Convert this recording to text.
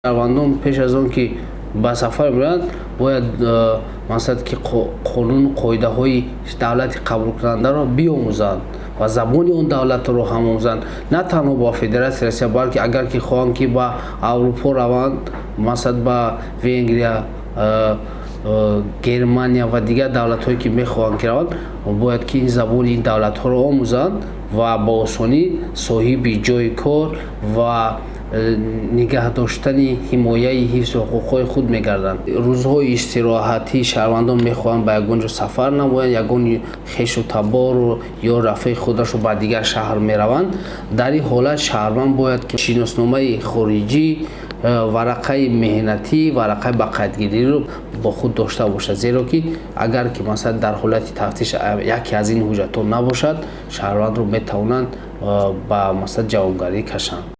شهروندان پیش از آن که به سفر برند باید مثلا که قانون قاعده های دولت قبول کننده را بیاموزند و زبان اون دولت رو هم آموزند. نه تنها با فدراسیون روسیه بلکه اگر که خواهند که با اروپا روند مثلا با ونگریا گرمانیا و دیگر دولت هایی که میخواهند که روند باید که این زبان این دولت ها رو آموزند و با آسانی صاحب جای کار و نگه داشتن حمایه حفظ حقوق خود میگردند. روزهای استراحتی شهروندان میخواهند به یگان سفر نمایند، یگان خویش و تبار یا رفیق خودش رو به دیگر شهر میروند. در این حالت شهروند باید که شناسنامه خارجی، ورقه مهنتی، ورقه بقیه‌گیری رو با خود داشته باشد، زیرا که اگر که مثلا در حالت تفتیش یکی از این حجت ها نباشد شهروند رو میتوانند به مثلا جوابگری کشند.